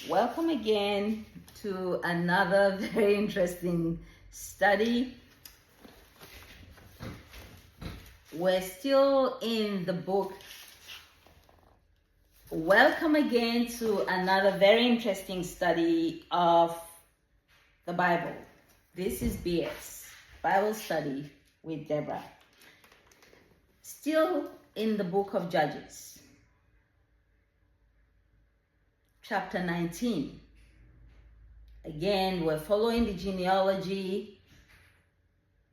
Welcome again to another very interesting study. We're still in the book. Welcome again to another very interesting study of the Bible. This is BS, Bible Study with Deborah. Still in the book of Judges, chapter 19. Again, we're following the genealogy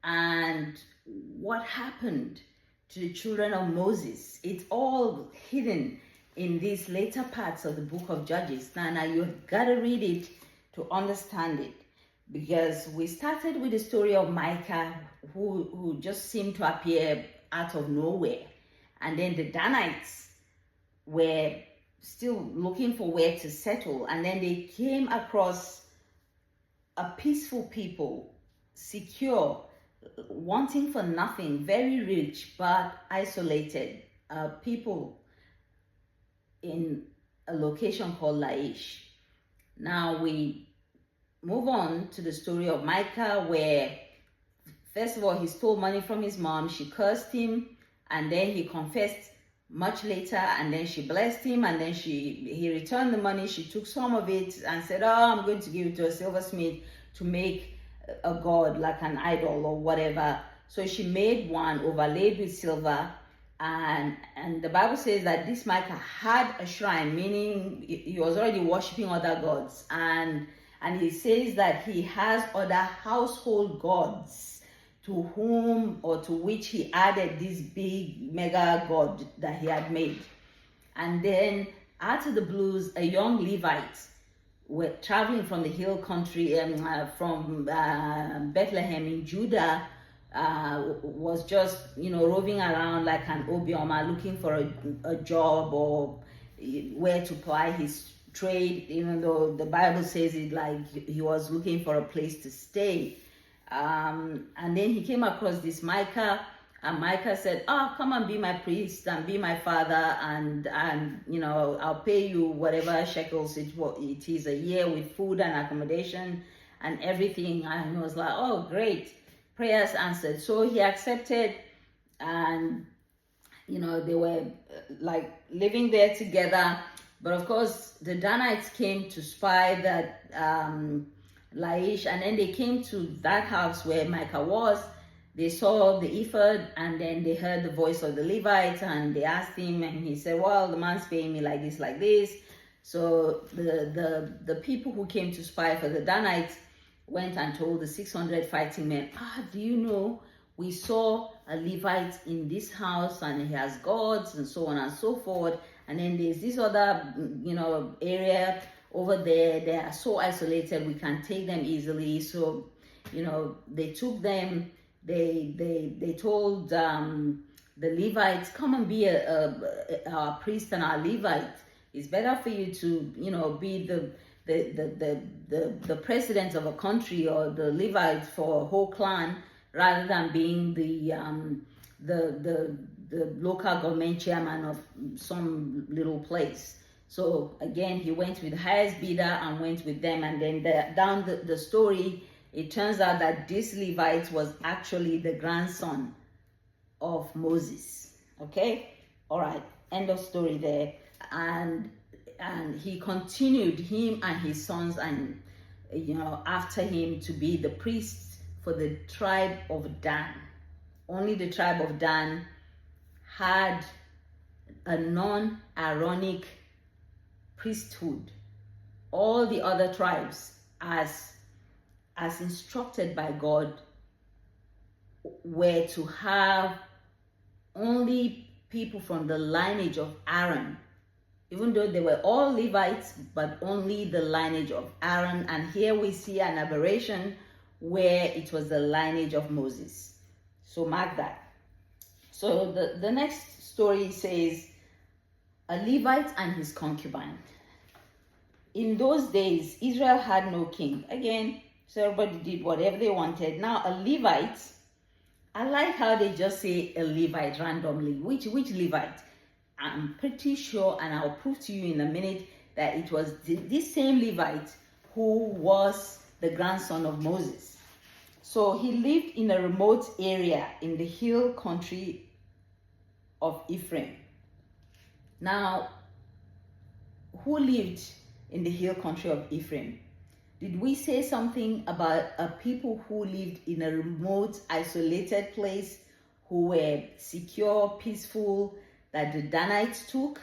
and what happened to the children of Moses. It's all hidden in these later parts of the book of Judges. Now you've got to read it to understand it, because we started with the story of Micah, who just seemed to appear out of nowhere. And then the Danites were still looking for where to settle. And then they came across a peaceful people, secure, wanting for nothing, very rich, but isolated people in a location called Laish. Now we move on to the story of Micah, where first of all, he stole money from his mom. She cursed him, and then he confessed much later, and then she blessed him, and then he returned the money. She took some of it and said, oh, I'm going to give it to a silversmith to make a god, like an idol or whatever. So she made one overlaid with silver, and the Bible says that this Micah had a shrine, meaning he was already worshiping other gods, and he says that he has other household gods to whom or to which he added this big mega god that he had made. And then out of the blues, a young Levite were traveling from the hill country, from Bethlehem in Judah, was just roving around like an Obioma, looking for a job or where to ply his trade, even though the Bible says it like he was looking for a place to stay. And then he came across this Micah, and Micah said, oh, come and be my priest and be my father, and I'll pay you whatever shekels it is a year with food and accommodation and everything. And he was like, oh, great, prayers answered. So he accepted, and they were like living there together. But of course, the Danites came to spy that Laish, and then they came to that house where Micah was. They saw the ephod, and then they heard the voice of the Levite, and they asked him, and he said, well, the man's paying me like this, like this. So the people who came to spy for the Danites went and told the 600 fighting men, do you know, we saw a Levite in this house, and he has gods, and so on and so forth. And then there's this other, area over there. They are so isolated, we can take them easily. So, they took them. They told the Levites, come and be our priest and our Levite. It's better for you to, be the president of a country or the Levite for a whole clan, rather than being the local government chairman of some little place. So again, he went with the highest bidder and went with them. And then down the story, it turns out that this Levite was actually the grandson of Moses. Okay, all right, end of story there. And he continued, him and his sons, and after him, to be the priests for the tribe of Dan. Only the tribe of Dan had a non-Aaronic priesthood. All the other tribes, as instructed by God, were to have only people from the lineage of Aaron, even though they were all Levites, but only the lineage of Aaron. And here we see an aberration where it was the lineage of Moses. So mark that. So the next story says, a Levite and his concubine. In those days, Israel had no king. Again, so everybody did whatever they wanted. Now a Levite, I like how they just say a Levite randomly. Which Levite? I'm pretty sure, and I'll prove to you in a minute, that it was this same Levite who was the grandson of Moses. So he lived in a remote area in the hill country of Ephraim. Now, who lived in the hill country of Ephraim? Did we say something about a people who lived in a remote, isolated place, who were secure, peaceful, that the Danites took?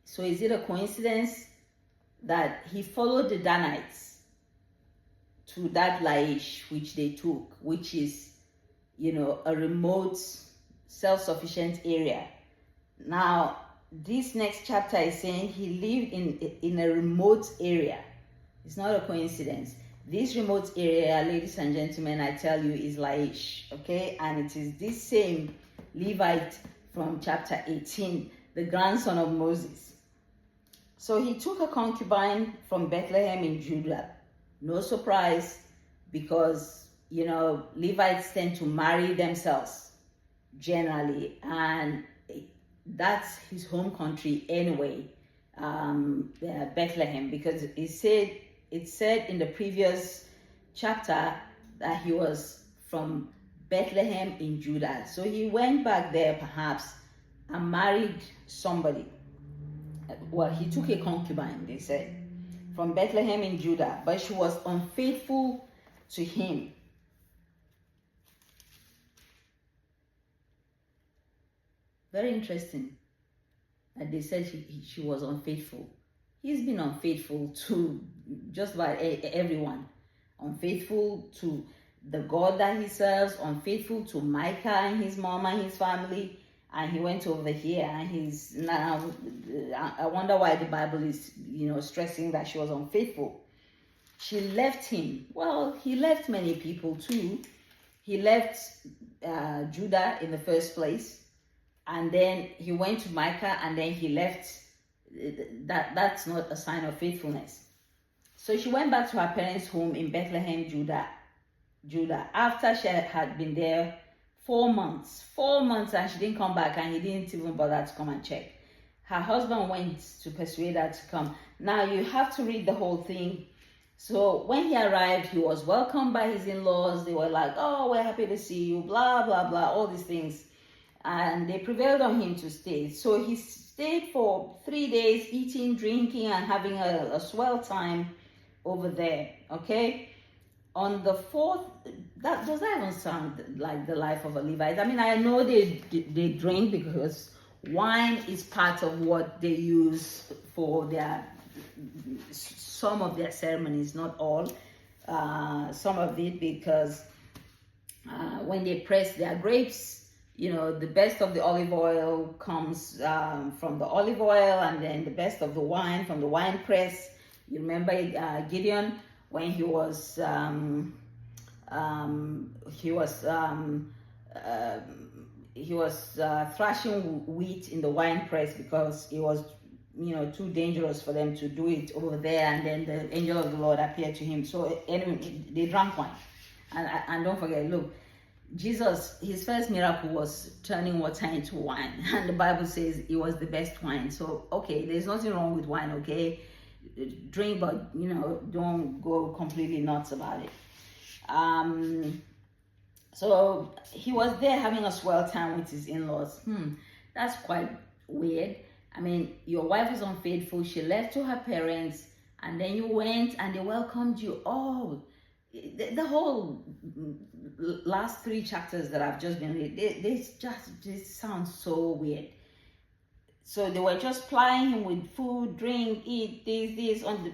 So is it a coincidence that he followed the Danites to that Laish which they took, which is, a remote, self-sufficient area? Now, this next chapter is saying he lived in a remote area. It's not a coincidence. This remote area, ladies and gentlemen, I tell you, is Laish, okay? And it is this same Levite from chapter 18, the grandson of Moses. So he took a concubine from Bethlehem in Judah. No surprise, because, Levites tend to marry themselves generally, and that's his home country anyway, Bethlehem, because it said in the previous chapter that he was from Bethlehem in Judah. So he went back there perhaps and married somebody. Well, he took a concubine, they said, from Bethlehem in Judah, but she was unfaithful to him. Very interesting that they said she was unfaithful. He's been unfaithful to just about everyone. Unfaithful to the God that he serves, unfaithful to Micah and his mom and his family. And he went over here and he's now, I wonder why the Bible is, stressing that she was unfaithful. She left him. Well, he left many people too. He left Judah in the first place. And then he went to Micah and then he left. That's not a sign of faithfulness. So she went back to her parents' home in Bethlehem, Judah, after she had been there 4 months, and she didn't come back, and he didn't even bother to come and check. Her husband went to persuade her to come. Now you have to read the whole thing. So when he arrived, he was welcomed by his in-laws. They were like, "Oh, we're happy to see you," blah, blah, blah, all these things. And they prevailed on him to stay. So he stayed for 3 days, eating, drinking, and having a swell time over there, okay? On the fourth, does that even sound like the life of a Levite? I mean, I know they drink because wine is part of what they use for some of their ceremonies, not all. Some of it, because when they press their grapes, the best of the olive oil comes from the olive oil, and then the best of the wine from the wine press. You remember Gideon when he was thrashing wheat in the wine press because it was too dangerous for them to do it over there, and then the angel of the Lord appeared to him. So anyway, they drank wine, and don't forget, look, Jesus, his first miracle was turning water into wine, and the Bible says it was the best wine. So okay, there's nothing wrong with wine, okay? Drink, but don't go completely nuts about it. So he was there having a swell time with his in-laws. That's quite weird. I mean, your wife was unfaithful, she left to her parents, and then you went and they welcomed you. Oh, the whole last 3 chapters that I've just been reading, they sound so weird. So they were just plying him with food, drink, eat, this. On the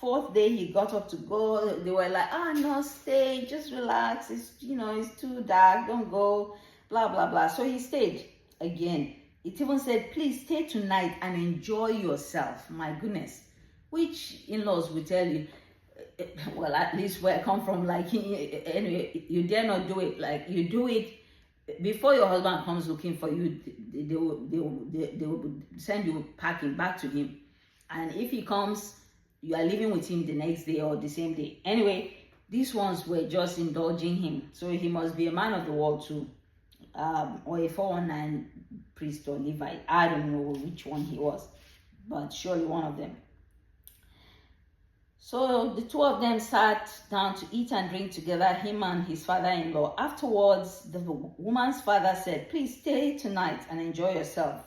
fourth day, he got up to go. They were like, no, stay, just relax. It's too dark, don't go, blah, blah, blah. So he stayed again. It even said, please stay tonight and enjoy yourself. My goodness. Which in-laws will tell you, well, at least where I come from, like, anyway, you dare not do it. Like, you do it before your husband comes looking for you. They will send you packing back to him, and if he comes, you are living with him the next day or the same day. Anyway, these ones were just indulging him, so he must be a man of the world too, or a 419 priest or Levite. I don't know which one he was, but surely one of them. So the two of them sat down to eat and drink together, him and his father-in-law. Afterwards, the woman's father said, please stay tonight and enjoy yourself.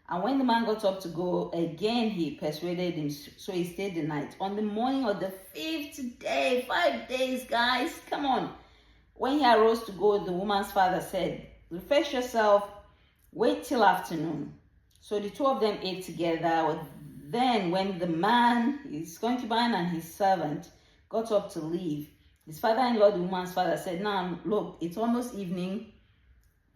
And when the man got up to go, again he persuaded him, so he stayed the night. On the morning of the 5th day, 5 days, guys, come on. When he arose to go, the woman's father said, refresh yourself, wait till afternoon. So the two of them ate together. Then when the man, his concubine and his servant, got up to leave, his father-in-law, the woman's father, said, now look, it's almost evening.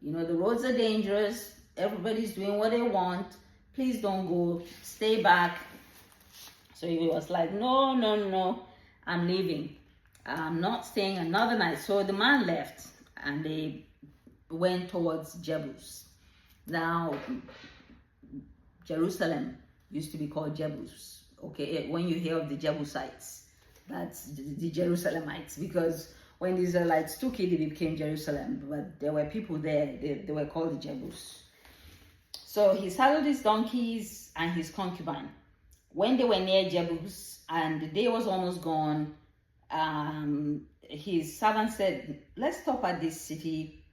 You know, the roads are dangerous. Everybody's doing what they want. Please don't go. Stay back. So he was like, no, I'm leaving. I'm not staying another night. So the man left and they went towards Jebus. Now, Jerusalem used to be called Jebus. Okay, when you hear of the Jebusites, that's the Jerusalemites, because when the Israelites took it, it became Jerusalem. But there were people there, they were called the Jebus. So he saddled his donkeys and his concubine. When they were near Jebus and the day was almost gone, his servant said, let's stop at this city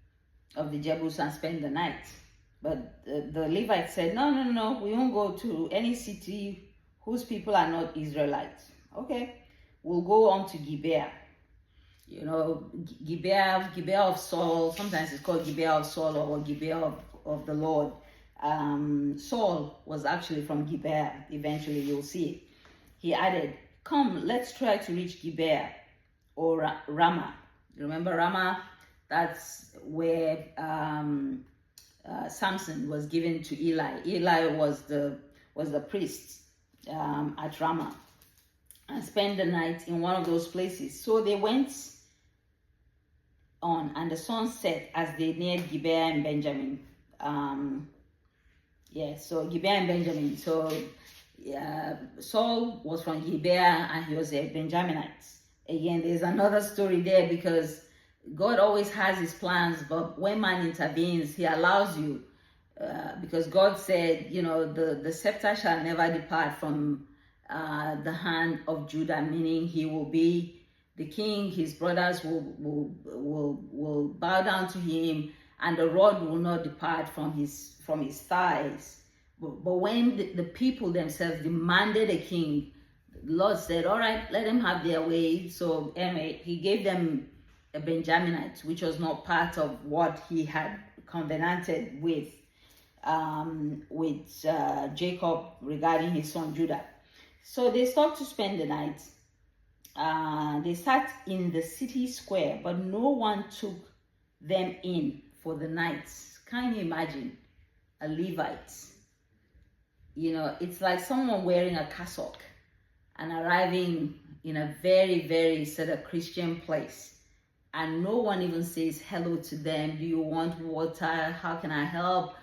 of the Jebus and spend the night. But the Levites said, no, we won't go to any city whose people are not Israelites. Okay, we'll go on to Gibeah. You know, Gibeah of Saul, sometimes it's called Gibeah of Saul or Gibeah of the Lord. Saul was actually from Gibeah. Eventually you'll see it. He added, come, let's try to reach Gibeah or Ramah. Remember Ramah? That's where Samson was given to Eli. Eli was the priest at Ramah, and spent the night in one of those places. So they went on, and the sun set as they neared Gibeah and Benjamin. So Gibeah and Benjamin. So Saul was from Gibeah and he was a Benjaminite. Again, there's another story there, because God always has his plans, but when man intervenes, he allows you, because God said, you know, the scepter shall never depart from the hand of Judah, meaning he will be the king. His brothers will bow down to him, and the rod will not depart from his thighs. But when the people themselves demanded a king, the Lord said, all right, let them have their way. So anyway, he gave them a Benjaminite, which was not part of what he had covenanted with Jacob regarding his son Judah. So they stopped to spend the night. They sat in the city square, but no one took them in for the night. Can you imagine a Levite? You know, it's like someone wearing a cassock and arriving in a very, very sort of Christian place, and no one even says hello to them. Do you want water? How can I help?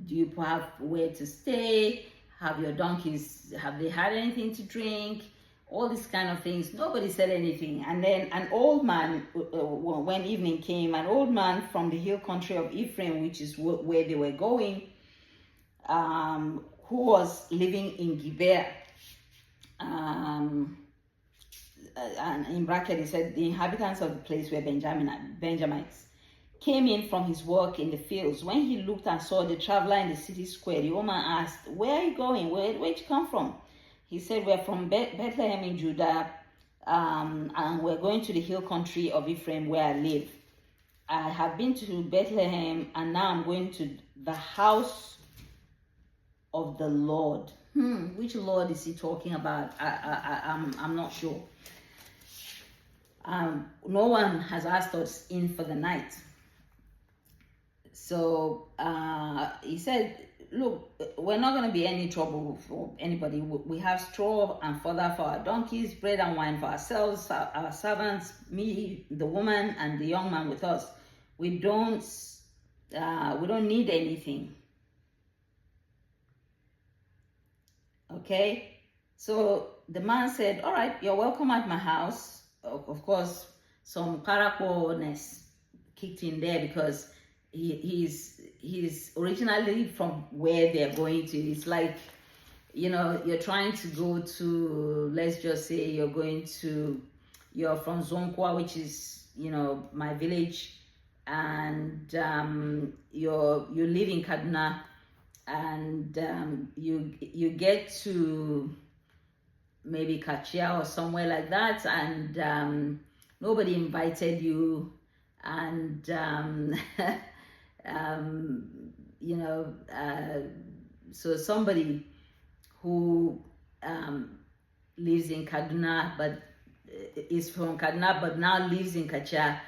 Do you have where to stay? Have your donkeys, have they had anything to drink? All these kind of things. Nobody said anything. And then an old man, when evening came, an old man from the hill country of Ephraim, which is where they were going, who was living in Gibeah, and in bracket he said the inhabitants of the place were Benjamites, came in from his work in the fields. When he looked and saw the traveler in the city square, the woman asked, where are you going? Where'd you come from? He said, we're from Bethlehem in Judah, and we're going to the hill country of Ephraim where I live. I have been to Bethlehem, and now I'm going to the house of the Lord. Which Lord is he talking about? I'm not sure. No one has asked us in for the night. So he said, look, we're not going to be any trouble for anybody. We have straw and fodder for our donkeys, bread and wine for ourselves, our servants, me, the woman, and the young man with us. We don't need anything. Okay, so the man said, all right, you're welcome at my house. Of course, some paraquoness kicked in there, because he's originally from where they're going to. It's like you're trying to go to, let's just say you're from Zonkwa, which is, my village, and you live in Kaduna, and you get to maybe Kachia or somewhere like that, and nobody invited you, and so somebody who lives in Kaduna, but is from Kaduna, but now lives in Kachia,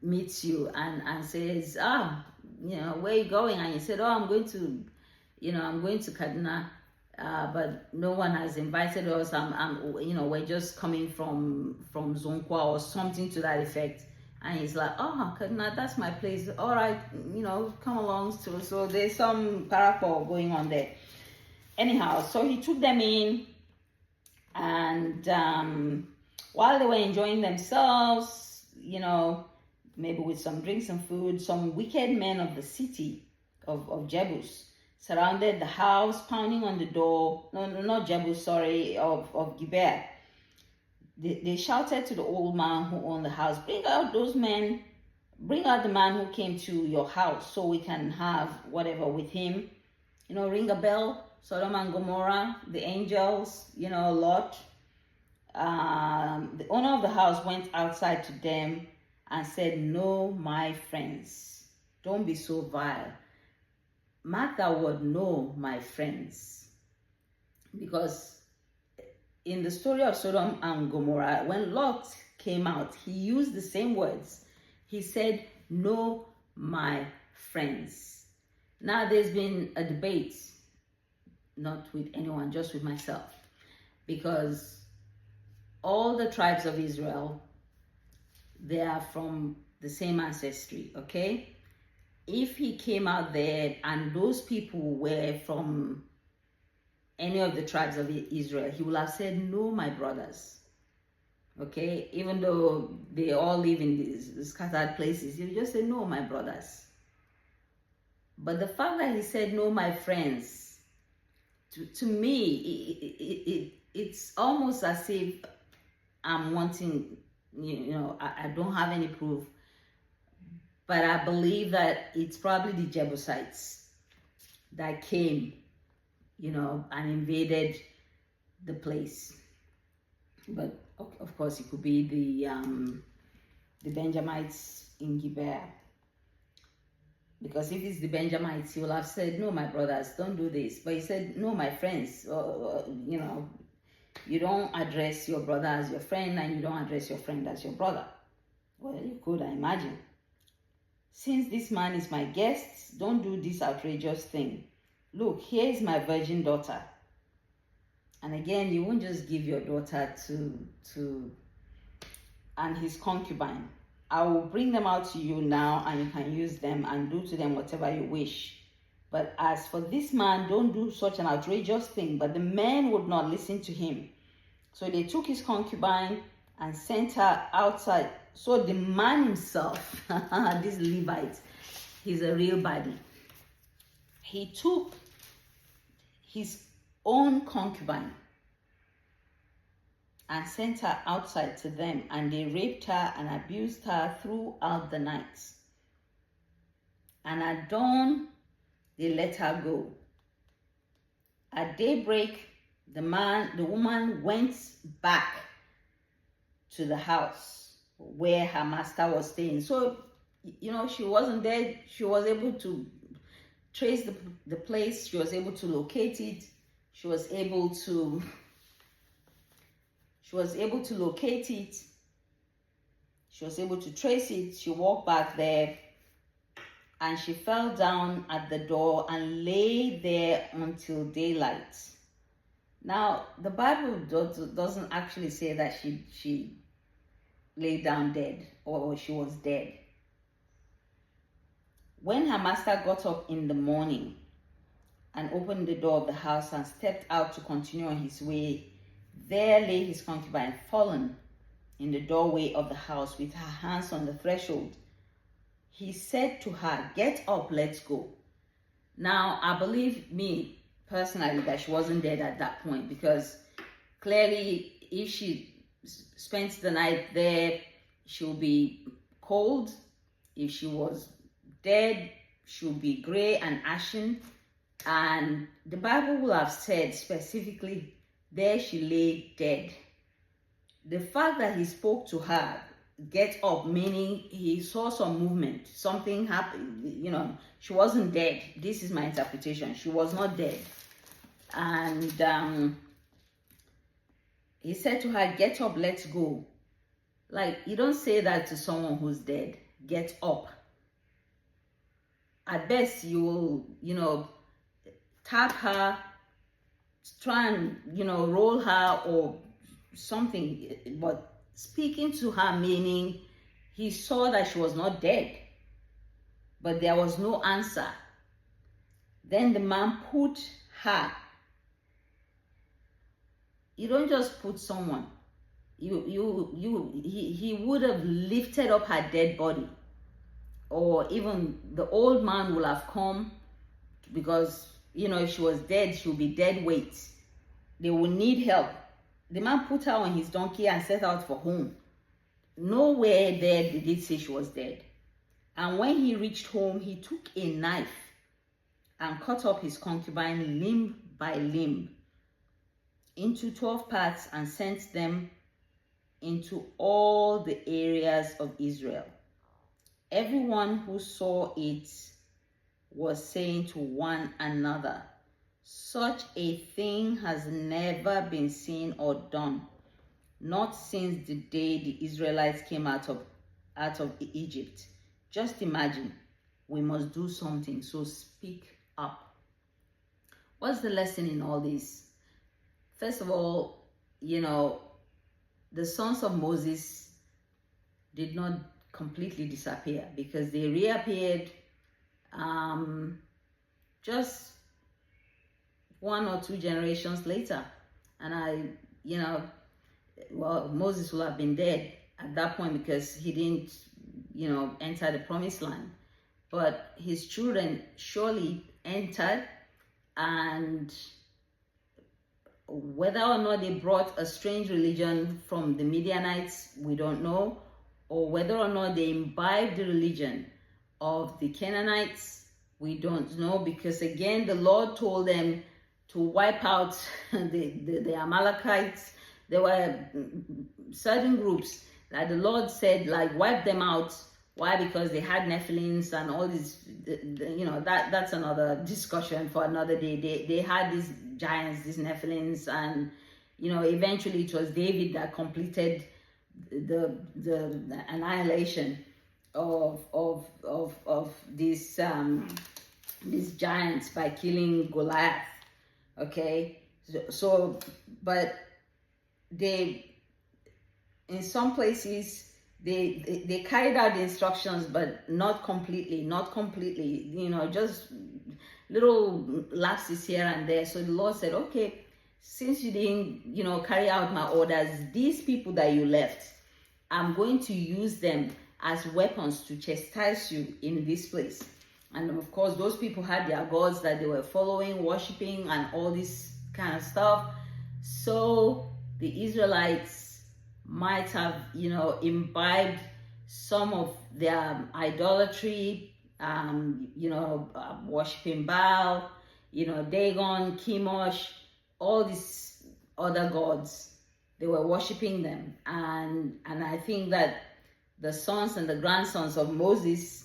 meets you and says, where are you going? And you said, I'm going to Kaduna, but no one has invited us. We're just coming from Zonkwa or something to that effect. And he's like, Kaduna, that's my place. All right, come along. So there's some parapol going on there. Anyhow, so he took them in, and while they were enjoying themselves, maybe with some drinks and food, some wicked men of the city of Jebus surrounded the house, pounding on the door. No, not Jebus, sorry, of Gibeah. They shouted to the old man who owned the house, bring out the man who came to your house so we can have whatever with him. Ring a bell. Sodom and Gomorrah, the angels, Lot. The owner of the house went outside to them and said, no, my friends, don't be so vile. Mark that word, no, my friends. Because in the story of Sodom and Gomorrah, when Lot came out, he used the same words. He said, no, my friends. Now there's been a debate, not with anyone, just with myself, because all the tribes of Israel, they are from the same ancestry, okay? If he came out there and those people were from any of the tribes of Israel, he would have said, no, my brothers, okay? Even though they all live in these scattered places, he would just say, no, my brothers. But the fact that he said, no, my friends, to me, it's almost as if I'm wanting, I don't have any proof, but I believe that it's probably the Jebusites that came, and invaded the place. But of course, it could be the Benjamites in Gibeah. Because if it's the Benjamites, he will have said, no, my brothers, don't do this. But he said, no, my friends, you don't address your brother as your friend, and you don't address your friend as your brother. Well, you could, I imagine. Since this man is my guest, don't do this outrageous thing. Look, here is my virgin daughter. And again, you won't just give your daughter and his concubine. I will bring them out to you now, and you can use them and do to them whatever you wish. But as for this man, don't do such an outrageous thing. But the men would not listen to him. So they took his concubine and sent her outside. So the man himself, this Levite, he's a real body. He took his own concubine and sent her outside to them, and they raped her and abused her throughout the night. And at dawn, they let her go. At daybreak, the woman went back to the house where her master was staying. So, she wasn't there. She was able to trace the place. She was able to locate it. She was able to locate it. She was able to trace it. She walked back there, and she fell down at the door and lay there until daylight. Now, the Bible doesn't actually say that she lay down dead or she was dead. When her master got up in the morning and opened the door of the house and stepped out to continue on his way, there lay his concubine, fallen in the doorway of the house with her hands on the threshold. He said to her, "Get up, let's go." Now, I believe me, personally that she wasn't dead at that point, because clearly if she spent the night there, she'll be cold. If she was dead, she'll be gray and ashen. And the Bible will have said specifically, there she lay dead. The fact that he spoke to her, get up, meaning he saw some movement, something happened, she wasn't dead. This is my interpretation. She was not dead. And he said to her, get up, let's go. Like, you don't say that to someone who's dead. Get up. At best, you will, tap her, try and, roll her or something. But speaking to her, meaning he saw that she was not dead, but there was no answer. Then the man put her. You don't just put someone. He would have lifted up her dead body, or even the old man will have come, because if she was dead, she would be dead weight. They would need help. The man put her on his donkey and set out for home. Nowhere there did it say she was dead. And when he reached home, he took a knife and cut up his concubine limb by limb into 12 parts and sent them into all the areas of Israel. Everyone who saw it was saying to one another, such a thing has never been seen or done, not since the day the Israelites came out of Egypt. Just imagine, we must do something, so speak up. What's the lesson in all this? First of all, the sons of Moses did not completely disappear, because they reappeared just 1 or 2 generations later. And Moses will have been dead at that point, because he didn't, enter the promised land. But his children surely entered, and whether or not they brought a strange religion from the Midianites, we don't know, or whether or not they imbibed the religion of the Canaanites, we don't know, because again, the Lord told them to wipe out the Amalekites. There were certain groups that the Lord said, like, wipe them out. Why? Because they had Nephilims and all this, that's another discussion for another day. They had these giants, these Nephilims, and, eventually it was David that completed the annihilation of these giants by killing Goliath. Okay, but they, in some places, they carried out the instructions, but not completely, just little lapses here and there. So the Lord said, okay, since you didn't, carry out my orders, these people that you left, I'm going to use them as weapons to chastise you in this place. And of course, those people had their gods that they were following, worshiping, and all this kind of stuff. So the Israelites might have, imbibed some of their idolatry, worshiping Baal, Dagon, Chemosh, all these other gods. They were worshiping them. And I think that the sons and the grandsons of Moses,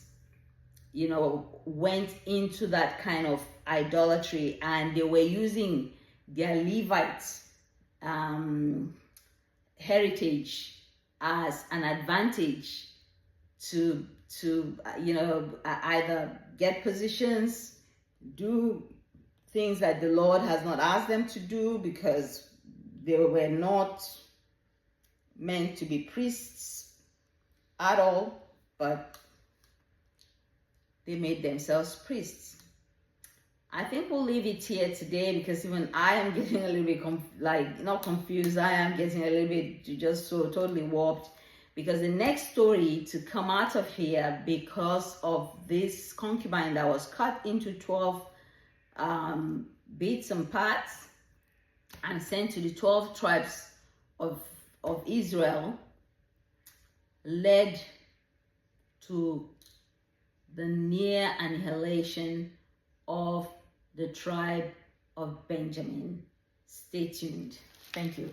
went into that kind of idolatry, and they were using their Levites heritage as an advantage to either get positions, do things that the Lord has not asked them to do, because they were not meant to be priests at all, but they made themselves priests. I think we'll leave it here today, because even I am getting a little bit not confused. I am getting a little bit just so totally warped, because the next story to come out of here, because of this concubine that was cut into 12 bits and parts and sent to the 12 tribes of Israel led to the near annihilation of the tribe of Benjamin. Stay tuned. Thank you.